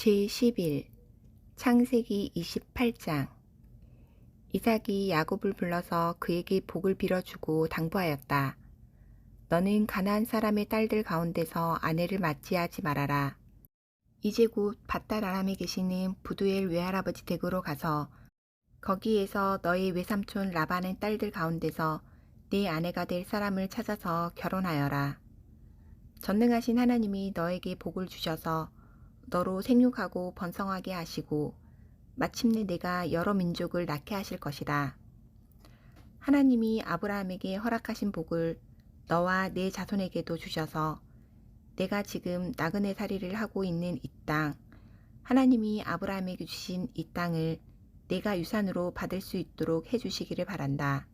제11 창세기 28장. 이삭이 야곱을 불러서 그에게 복을 빌어주고 당부하였다. 너는 가나안 사람의 딸들 가운데서 아내를 맞이하지 말아라. 이제 곧 밧달 아람에 계시는 부두엘 외할아버지 댁으로 가서 거기에서 너의 외삼촌 라반의 딸들 가운데서 네 아내가 될 사람을 찾아서 결혼하여라. 전능하신 하나님이 너에게 복을 주셔서 너로 생육하고 번성하게 하시고 마침내 내가 여러 민족을 낳게 하실 것이다. 하나님이 아브라함에게 허락하신 복을 너와 네 자손에게도 주셔서 내가 지금 나그네살이를 하고 있는 이 땅, 하나님이 아브라함에게 주신 이 땅을 내가 유산으로 받을 수 있도록 해주시기를 바란다.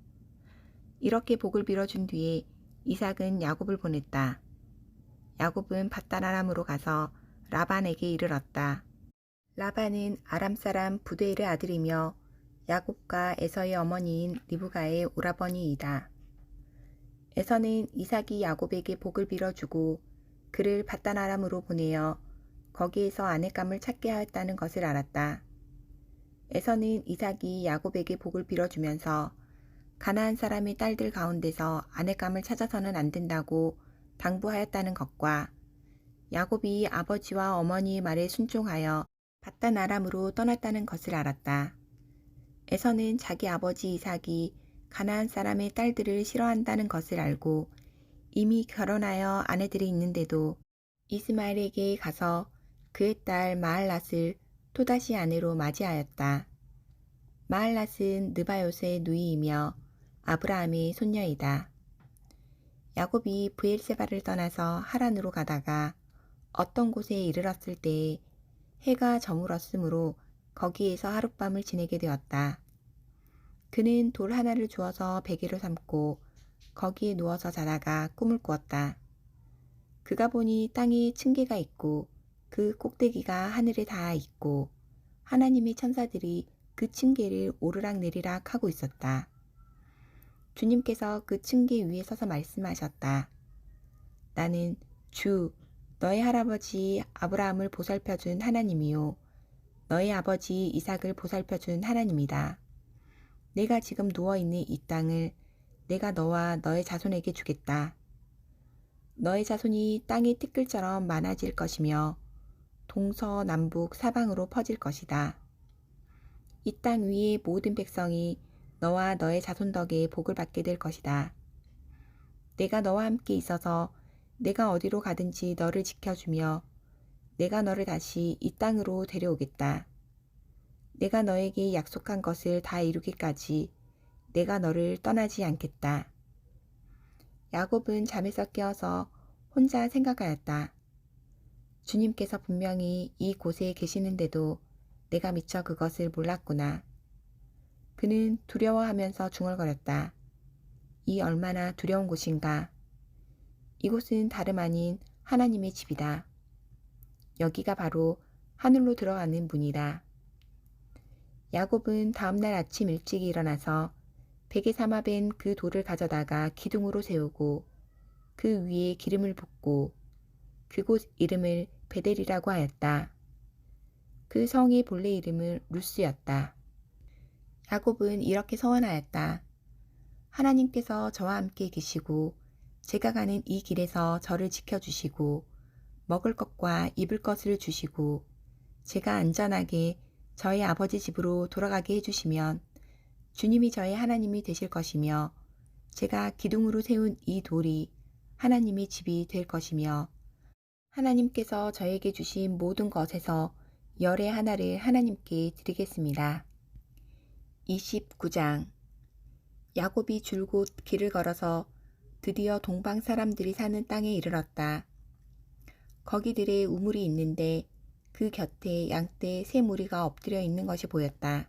이렇게 복을 빌어준 뒤에 이삭은 야곱을 보냈다. 야곱은 밧다라람으로 가서 라반에게 이르렀다. 라반은 아람 사람 부두엘의 아들이며 야곱과 에서의 어머니인 리브가의 오라버니이다. 에서는 이삭이 야곱에게 복을 빌어주고 그를 밧다나람으로 보내어 거기에서 아내감을 찾게 하였다는 것을 알았다. 에서는 이삭이 야곱에게 복을 빌어주면서 가나안 사람의 딸들 가운데서 아내감을 찾아서는 안 된다고 당부하였다는 것과 야곱이 아버지와 어머니의 말에 순종하여 밧다나람으로 떠났다는 것을 알았다. 에서는 자기 아버지 이삭이 가나안 사람의 딸들을 싫어한다는 것을 알고 이미 결혼하여 아내들이 있는데도 이스마엘에게 가서 그의 딸 마할랏을 또다시 아내로 맞이하였다. 마할랏은 느바요스의 누이이며 아브라함의 손녀이다. 야곱이 브엘세바를 떠나서 하란으로 가다가 어떤 곳에 이르렀을 때에 해가 저물었으므로 거기에서 하룻밤을 지내게 되었다. 그는 돌 하나를 주어서 베개로 삼고 거기에 누워서 자다가 꿈을 꾸었다. 그가 보니 땅에 층계가 있고 그 꼭대기가 하늘에 닿아 있고 하나님의 천사들이 그 층계를 오르락내리락 하고 있었다. 주님께서 그 층계 위에 서서 말씀하셨다. 나는 주 너의 할아버지 아브라함을 보살펴준 하나님이요 너의 아버지 이삭을 보살펴준 하나님이다. 내가 지금 누워있는 이 땅을 내가 너와 너의 자손에게 주겠다. 너의 자손이 땅의 티끌처럼 많아질 것이며 동서남북 사방으로 퍼질 것이다. 이 땅 위의 모든 백성이 너와 너의 자손 덕에 복을 받게 될 것이다. 내가 너와 함께 있어서 내가 어디로 가든지 너를 지켜주며 내가 너를 다시 이 땅으로 데려오겠다. 내가 너에게 약속한 것을 다 이루기까지 내가 너를 떠나지 않겠다. 야곱은 잠에서 깨어서 혼자 생각하였다. 주님께서 분명히 이 곳에 계시는데도 내가 미처 그것을 몰랐구나. 그는 두려워하면서 중얼거렸다. 이 얼마나 두려운 곳인가. 이곳은 다름 아닌 하나님의 집이다. 여기가 바로 하늘로 들어가는 문이다. 야곱은 다음날 아침 일찍 일어나서 베개 삼아 벤 그 돌을 가져다가 기둥으로 세우고 그 위에 기름을 붓고 그곳 이름을 베델이라고 하였다. 그 성의 본래 이름은 루스였다. 야곱은 이렇게 서원하였다. 하나님께서 저와 함께 계시고 제가 가는 이 길에서 저를 지켜주시고 먹을 것과 입을 것을 주시고 제가 안전하게 저희 아버지 집으로 돌아가게 해주시면 주님이 저의 하나님이 되실 것이며 제가 기둥으로 세운 이 돌이 하나님의 집이 될 것이며 하나님께서 저에게 주신 모든 것에서 열의 하나를 하나님께 드리겠습니다. 29장. 야곱이 줄곧 길을 걸어서 드디어 동방 사람들이 사는 땅에 이르렀다. 거기들의 우물이 있는데 그 곁에 양떼 세 무리가 엎드려 있는 것이 보였다.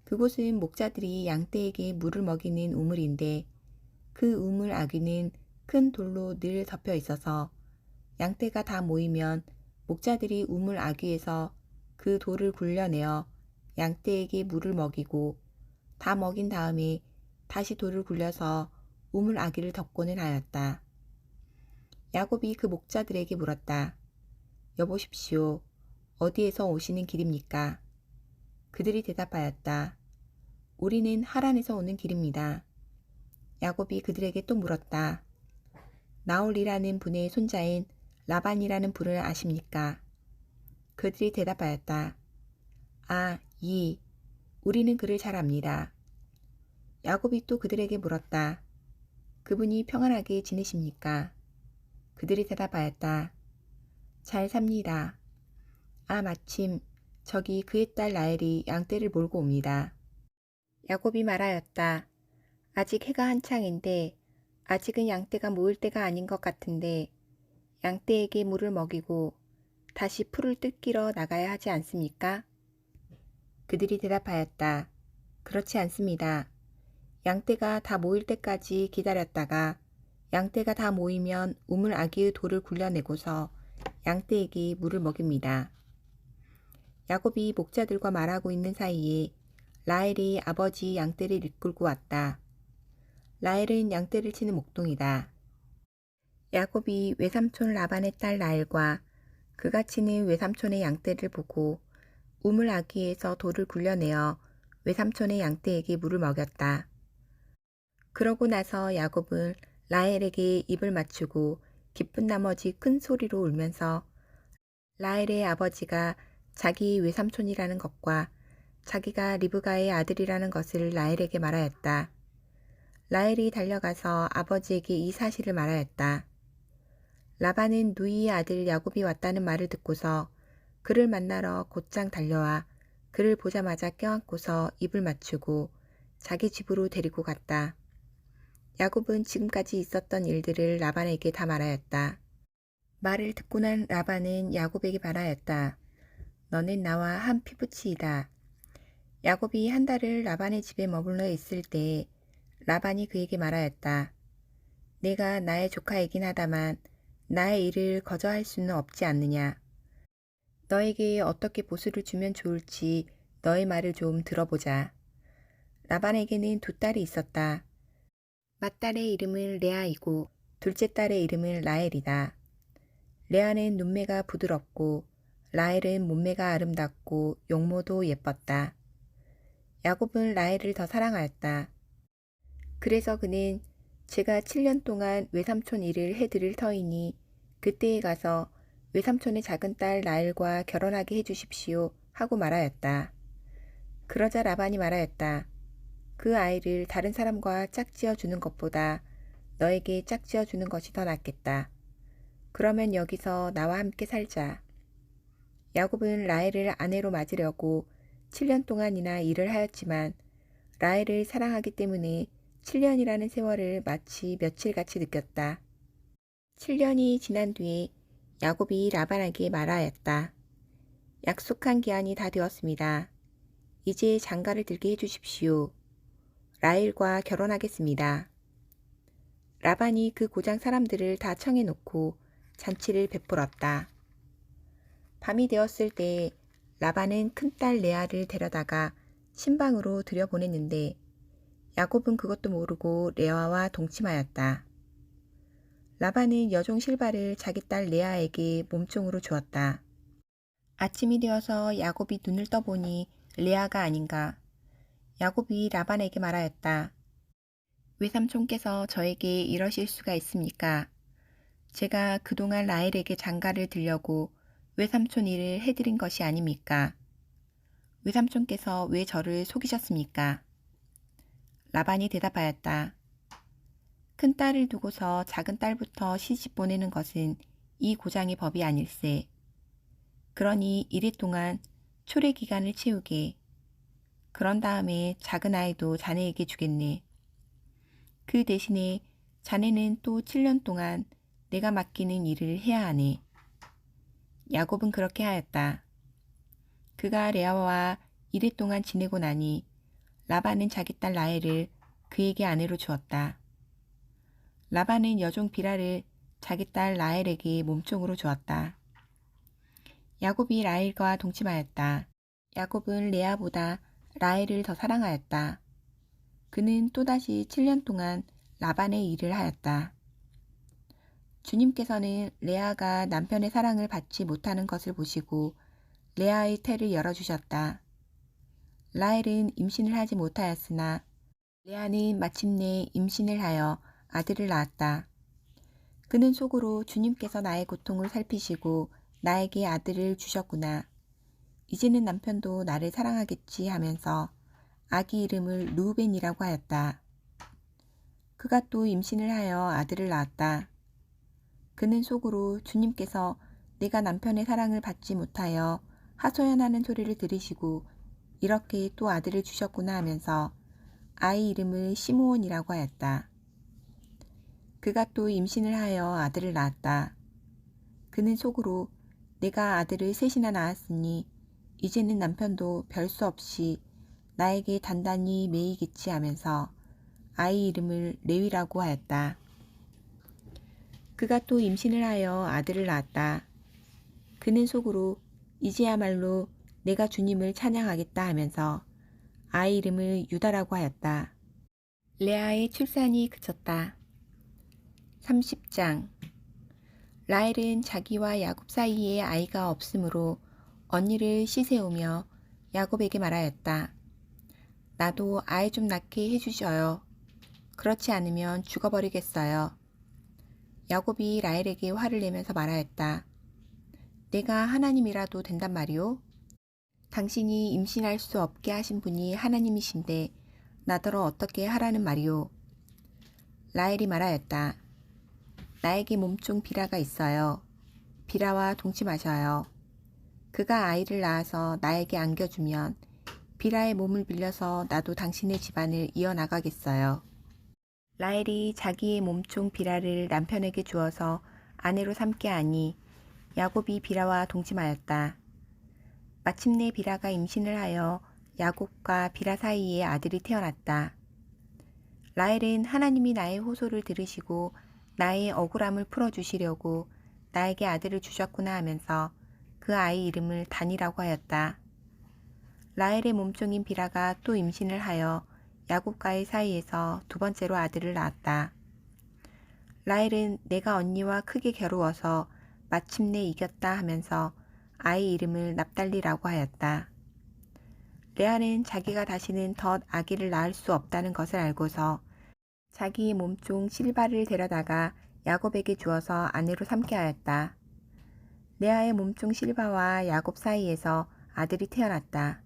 그곳은 목자들이 양떼에게 물을 먹이는 우물인데 그 우물 아귀는 큰 돌로 늘 덮여 있어서 양떼가 다 모이면 목자들이 우물 아귀에서 그 돌을 굴려내어 양떼에게 물을 먹이고 다 먹인 다음에 다시 돌을 굴려서 우물 아귀를 덮고는 하였다. 야곱이 그 목자들에게 물었다. 여보십시오. 어디에서 오시는 길입니까? 그들이 대답하였다. 우리는 하란에서 오는 길입니다. 야곱이 그들에게 또 물었다. 나홀이라는 분의 손자인 라반이라는 분을 아십니까? 그들이 대답하였다. 아, 우리는 그를 잘 압니다. 야곱이 또 그들에게 물었다. 그분이 평안하게 지내십니까? 그들이 대답하였다. 잘 삽니다. 아, 마침 저기 그의 딸 라헬이 양떼를 몰고 옵니다. 야곱이 말하였다. 아직 해가 한창인데 아직은 양떼가 모일 때가 아닌 것 같은데 양떼에게 물을 먹이고 다시 풀을 뜯기러 나가야 하지 않습니까? 그들이 대답하였다. 그렇지 않습니다. 양떼가 다 모일 때까지 기다렸다가 양떼가 다 모이면 우물 아기의 돌을 굴려내고서 양떼에게 물을 먹입니다. 야곱이 목자들과 말하고 있는 사이에 라헬이 아버지 양떼를 이끌고 왔다. 라헬은 양떼를 치는 목동이다. 야곱이 외삼촌 라반의 딸 라헬과 그가 치는 외삼촌의 양떼를 보고 우물 아기에서 돌을 굴려내어 외삼촌의 양떼에게 물을 먹였다. 그러고 나서 야곱은 라헬에게 입을 맞추고 기쁜 나머지 큰 소리로 울면서 라헬의 아버지가 자기 외삼촌이라는 것과 자기가 리브가의 아들이라는 것을 라헬에게 말하였다. 라헬이 달려가서 아버지에게 이 사실을 말하였다. 라반은 누이의 아들 야곱이 왔다는 말을 듣고서 그를 만나러 곧장 달려와 그를 보자마자 껴안고서 입을 맞추고 자기 집으로 데리고 갔다. 야곱은 지금까지 있었던 일들을 라반에게 다 말하였다. 말을 듣고 난 라반은 야곱에게 말하였다. 너는 나와 한 피부치이다. 야곱이 한 달을 라반의 집에 머물러 있을 때 라반이 그에게 말하였다. 내가 나의 조카이긴 하다만 나의 일을 거저할 수는 없지 않느냐. 너에게 어떻게 보수를 주면 좋을지 너의 말을 좀 들어보자. 라반에게는 두 딸이 있었다. 맏딸의 이름은 레아이고 둘째 딸의 이름은 라헬이다. 레아는 눈매가 부드럽고 라헬은 몸매가 아름답고 용모도 예뻤다. 야곱은 라헬을 더 사랑하였다. 그래서 그는 제가 7년 동안 외삼촌 일을 해드릴 터이니 그때에 가서 외삼촌의 작은 딸 라헬과 결혼하게 해주십시오 하고 말하였다. 그러자 라반이 말하였다. 그 아이를 다른 사람과 짝지어 주는 것보다 너에게 짝지어 주는 것이 더 낫겠다. 그러면 여기서 나와 함께 살자. 야곱은 라헬을 아내로 맞으려고 7년 동안이나 일을 하였지만 라헬을 사랑하기 때문에 7년이라는 세월을 마치 며칠같이 느꼈다. 7년이 지난 뒤에 야곱이 라반에게 말하였다. 약속한 기한이 다 되었습니다. 이제 장가를 들게 해주십시오. 라헬과 결혼하겠습니다. 라반이 그 고장 사람들을 다 청해놓고 잔치를 베풀었다. 밤이 되었을 때 라반은 큰딸 레아를 데려다가 신방으로 들여보냈는데 야곱은 그것도 모르고 레아와 동침하였다. 라반은 여종 실바를 자기 딸 레아에게 몸종으로 주었다. 아침이 되어서 야곱이 눈을 떠보니 레아가 아닌가. 야곱이 라반에게 말하였다. 외삼촌께서 저에게 이러실 수가 있습니까? 제가 그동안 라헬에게 장가를 들려고 외삼촌 일을 해드린 것이 아닙니까? 외삼촌께서 왜 저를 속이셨습니까? 라반이 대답하였다. 큰 딸을 두고서 작은 딸부터 시집 보내는 것은 이 고장의 법이 아닐세. 그러니 이래 동안 초래 기간을 채우게. 그런 다음에 작은 아이도 자네에게 주겠네. 그 대신에 자네는 또 7년 동안 내가 맡기는 일을 해야 하네. 야곱은 그렇게 하였다. 그가 레아와 이래 동안 지내고 나니 라반은 자기 딸 라헬을 그에게 아내로 주었다. 라반은 여종 비라를 자기 딸 라헬에게 몸종으로 주었다. 야곱이 라헬과 동침하였다. 야곱은 레아보다 라헬을 더 사랑하였다. 그는 또다시 7년 동안 라반의 일을 하였다. 주님께서는 레아가 남편의 사랑을 받지 못하는 것을 보시고 레아의 태를 열어주셨다. 라헬은 임신을 하지 못하였으나 레아는 마침내 임신을 하여 아들을 낳았다. 그는 속으로 주님께서 나의 고통을 살피시고 나에게 아들을 주셨구나. 이제는 남편도 나를 사랑하겠지 하면서 아기 이름을 루벤이라고 하였다. 그가 또 임신을 하여 아들을 낳았다. 그는 속으로 주님께서 내가 남편의 사랑을 받지 못하여 하소연하는 소리를 들으시고 이렇게 또 아들을 주셨구나 하면서 아이 이름을 시므온이라고 하였다. 그가 또 임신을 하여 아들을 낳았다. 그는 속으로 내가 아들을 셋이나 낳았으니 이제는 남편도 별 수 없이 나에게 단단히 매이겠지 하면서 아이 이름을 레위라고 하였다. 그가 또 임신을 하여 아들을 낳았다. 그는 속으로 이제야말로 내가 주님을 찬양하겠다 하면서 아이 이름을 유다라고 하였다. 레아의 출산이 그쳤다. 30장. 라헬은 자기와 야곱 사이에 아이가 없으므로 언니를 시세우며 야곱에게 말하였다. 나도 아이 좀 낳게 해주셔요. 그렇지 않으면 죽어버리겠어요. 야곱이 라헬에게 화를 내면서 말하였다. 내가 하나님이라도 된단 말이오? 당신이 임신할 수 없게 하신 분이 하나님이신데 나더러 어떻게 하라는 말이오? 라헬이 말하였다. 나에게 몸종 비라가 있어요. 비라와 동침하셔요. 그가 아이를 낳아서 나에게 안겨주면 비라의 몸을 빌려서 나도 당신의 집안을 이어나가겠어요. 라헬이 자기의 몸종 비라를 남편에게 주어서 아내로 삼게 하니 야곱이 비라와 동침하였다. 마침내 비라가 임신을 하여 야곱과 비라 사이에 아들이 태어났다. 라헬은 하나님이 나의 호소를 들으시고 나의 억울함을 풀어주시려고 나에게 아들을 주셨구나 하면서 그 아이 이름을 단이라고 하였다. 라헬의 몸종인 비라가 또 임신을 하여 야곱과의 사이에서 두 번째로 아들을 낳았다. 라헬은 내가 언니와 크게 겨루어서 마침내 이겼다 하면서 아이 이름을 납달리라고 하였다. 레아는 자기가 다시는 덧 아기를 낳을 수 없다는 것을 알고서 자기의 몸종 실바를 데려다가 야곱에게 주어서 아내로 삼게 하였다. 레아의 몸종 실바와 야곱 사이에서 아들이 태어났다.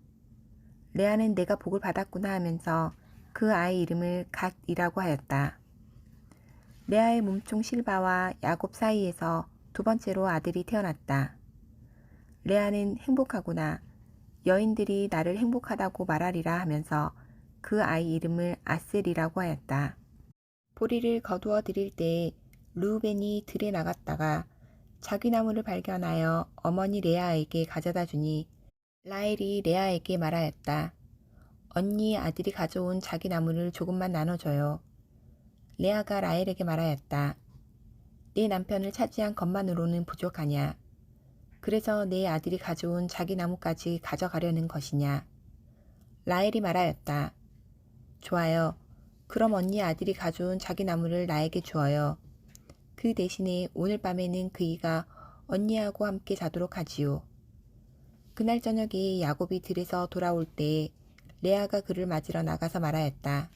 레아는 내가 복을 받았구나 하면서 그 아이 이름을 갓이라고 하였다. 레아의 몸종 실바와 야곱 사이에서 두 번째로 아들이 태어났다. 레아는 행복하구나. 여인들이 나를 행복하다고 말하리라 하면서 그 아이 이름을 아셀이라고 하였다. 보리를 거두어 드릴 때에 르우벤이 들에 나갔다가 자귀 나무를 발견하여 어머니 레아에게 가져다 주니 라헬이 레아에게 말하였다. 언니 아들이 가져온 자귀 나무를 조금만 나눠줘요. 레아가 라헬에게 말하였다. 내 남편을 차지한 것만으로는 부족하냐. 그래서 내 아들이 가져온 자귀 나무까지 가져가려는 것이냐. 라헬이 말하였다. 좋아요. 그럼 언니 아들이 가져온 자귀 나무를 나에게 주어요. 그 대신에 오늘 밤에는 그이가 언니하고 함께 자도록 하지요. 그날 저녁에 야곱이 들에서 돌아올 때에 레아가 그를 맞으러 나가서 말하였다.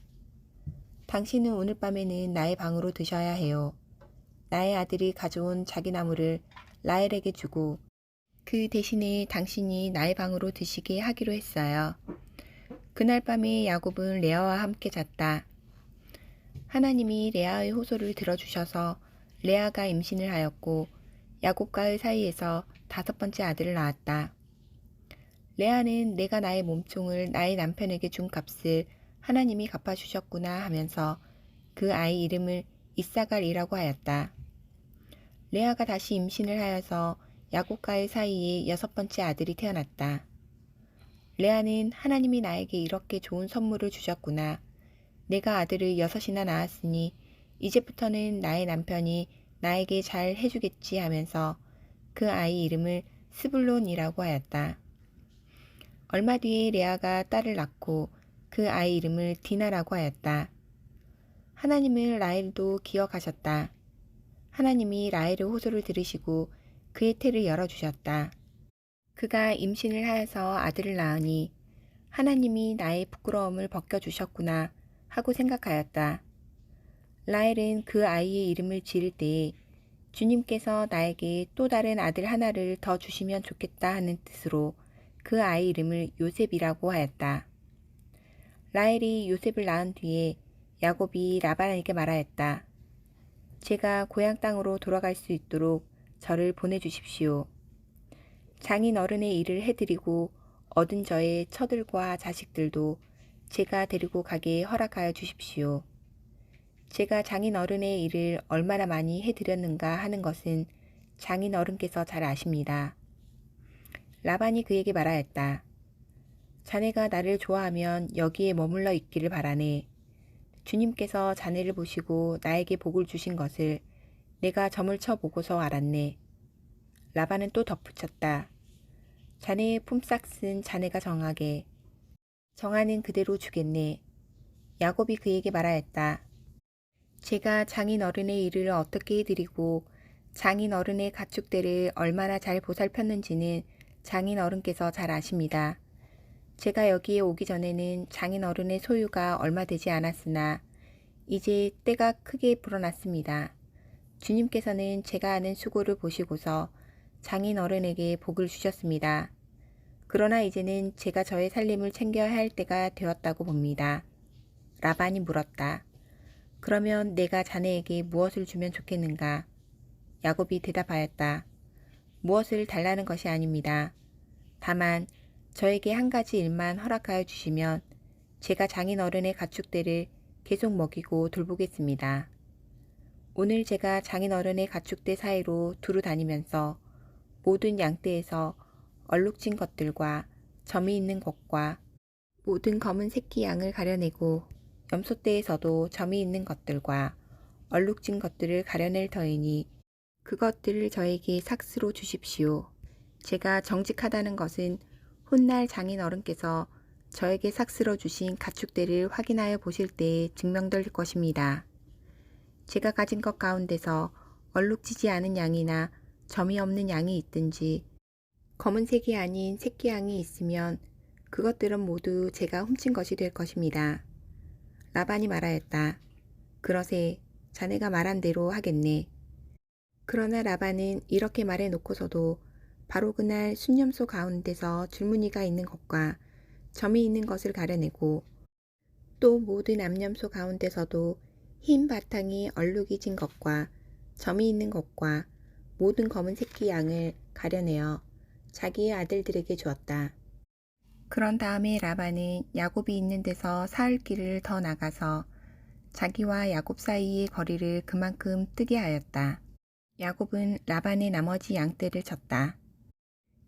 당신은 오늘 밤에는 나의 방으로 드셔야 해요. 나의 아들이 가져온 자귀 나무를 라헬에게 주고 그 대신에 당신이 나의 방으로 드시게 하기로 했어요. 그날 밤에 야곱은 레아와 함께 잤다. 하나님이 레아의 호소를 들어주셔서 레아가 임신을 하였고 야곱과의 사이에서 다섯 번째 아들을 낳았다. 레아는 내가 나의 몸종을 나의 남편에게 준 값을 하나님이 갚아주셨구나 하면서 그 아이 이름을 이사갈이라고 하였다. 레아가 다시 임신을 하여서 야곱과의 사이에 여섯 번째 아들이 태어났다. 레아는 하나님이 나에게 이렇게 좋은 선물을 주셨구나. 내가 아들을 여섯이나 낳았으니 이제부터는 나의 남편이 나에게 잘 해주겠지 하면서 그 아이 이름을 스불론이라고 하였다. 얼마 뒤에 레아가 딸을 낳고 그 아이 이름을 디나라고 하였다. 하나님을 라헬도 기억하셨다. 하나님이 라헬의 호소를 들으시고 그의 태를 열어주셨다. 그가 임신을 하여서 아들을 낳으니 하나님이 나의 부끄러움을 벗겨주셨구나 하고 생각하였다. 라헬은 그 아이의 이름을 지을 때에 주님께서 나에게 또 다른 아들 하나를 더 주시면 좋겠다 하는 뜻으로 그 아이 이름을 요셉이라고 하였다. 라헬이 요셉을 낳은 뒤에 야곱이 라반에게 말하였다. 제가 고향 땅으로 돌아갈 수 있도록 저를 보내주십시오. 장인 어른의 일을 해드리고 얻은 저의 처들과 자식들도 제가 데리고 가게 허락하여 주십시오. 제가 장인 어른의 일을 얼마나 많이 해드렸는가 하는 것은 장인 어른께서 잘 아십니다. 라반이 그에게 말하였다. 자네가 나를 좋아하면 여기에 머물러 있기를 바라네. 주님께서 자네를 보시고 나에게 복을 주신 것을 내가 점을 쳐 보고서 알았네. 라반은 또 덧붙였다. 자네의 품삯은 자네가 정하게. 정하는 그대로 주겠네. 야곱이 그에게 말하였다. 제가 장인 어른의 일을 어떻게 해드리고 장인 어른의 가축들을 얼마나 잘 보살폈는지는 장인 어른께서 잘 아십니다. 제가 여기에 오기 전에는 장인 어른의 소유가 얼마 되지 않았으나 이제 때가 크게 불어났습니다. 주님께서는 제가 하는 수고를 보시고서 장인 어른에게 복을 주셨습니다. 그러나 이제는 제가 저의 살림을 챙겨야 할 때가 되었다고 봅니다. 라반이 물었다. 그러면 내가 자네에게 무엇을 주면 좋겠는가? 야곱이 대답하였다. 무엇을 달라는 것이 아닙니다. 다만 저에게 한 가지 일만 허락하여 주시면 제가 장인 어른의 가축들을 계속 먹이고 돌보겠습니다. 오늘 제가 장인 어른의 가축들 사이로 두루 다니면서 모든 양떼에서 얼룩진 것들과 점이 있는 것과 모든 검은 새끼 양을 가려내고 염소떼에서도 점이 있는 것들과 얼룩진 것들을 가려낼 터이니 그것들을 저에게 삭스로 주십시오. 제가 정직하다는 것은 훗날 장인 어른께서 저에게 삭스러 주신 가축들을 확인하여 보실 때에 증명될 것입니다. 제가 가진 것 가운데서 얼룩지지 않은 양이나 점이 없는 양이 있든지 검은색이 아닌 새끼 양이 있으면 그것들은 모두 제가 훔친 것이 될 것입니다. 라반이 말하였다. 그러세 자네가 말한 대로 하겠네. 그러나 라반은 이렇게 말해 놓고서도 바로 그날 순념소 가운데서 줄무늬가 있는 것과 점이 있는 것을 가려내고 또 모든 암염소 가운데서도 흰 바탕이 얼룩이 진 것과 점이 있는 것과 모든 검은 새끼 양을 가려내어 자기의 아들들에게 주었다. 그런 다음에 라반은 야곱이 있는 데서 사흘 길을 더 나가서 자기와 야곱 사이의 거리를 그만큼 뜨게 하였다. 야곱은 라반의 나머지 양떼를 쳤다.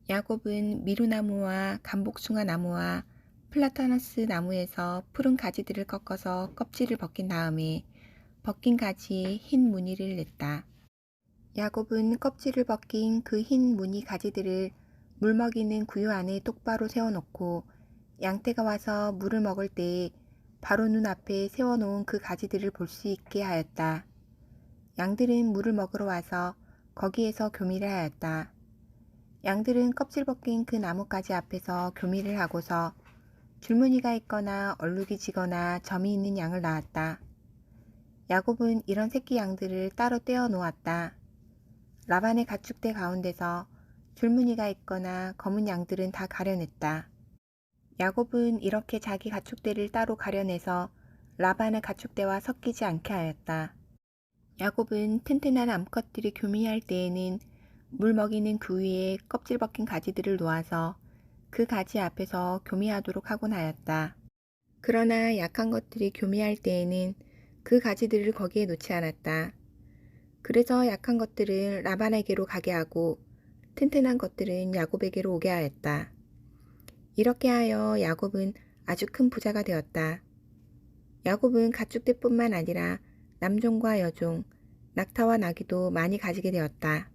야곱은 미루나무와 감복숭아 나무와 플라타너스 나무에서 푸른 가지들을 꺾어서 껍질을 벗긴 다음에 벗긴 가지에 흰 무늬를 냈다. 야곱은 껍질을 벗긴 그 흰 무늬 가지들을 물 먹이는 구유 안에 똑바로 세워놓고 양떼가 와서 물을 먹을 때에 바로 눈앞에 세워놓은 그 가지들을 볼 수 있게 하였다. 양들은 물을 먹으러 와서 거기에서 교미를 하였다. 양들은 껍질 벗긴 그 나뭇가지 앞에서 교미를 하고서 줄무늬가 있거나 얼룩이 지거나 점이 있는 양을 낳았다. 야곱은 이런 새끼 양들을 따로 떼어 놓았다. 라반의 가축대 가운데서 줄무늬가 있거나 검은 양들은 다 가려냈다. 야곱은 이렇게 자기 가축대를 따로 가려내서 라반의 가축대와 섞이지 않게 하였다. 야곱은 튼튼한 암컷들이 교미할 때에는 물 먹이는 그 위에 껍질 벗긴 가지들을 놓아서 그 가지 앞에서 교미하도록 하곤 하였다. 그러나 약한 것들이 교미할 때에는 그 가지들을 거기에 놓지 않았다. 그래서 약한 것들은 라반에게로 가게 하고 튼튼한 것들은 야곱에게로 오게 하였다. 이렇게 하여 야곱은 아주 큰 부자가 되었다. 야곱은 가축대뿐만 아니라 남종과 여종, 낙타와 나귀도 많이 가지게 되었다.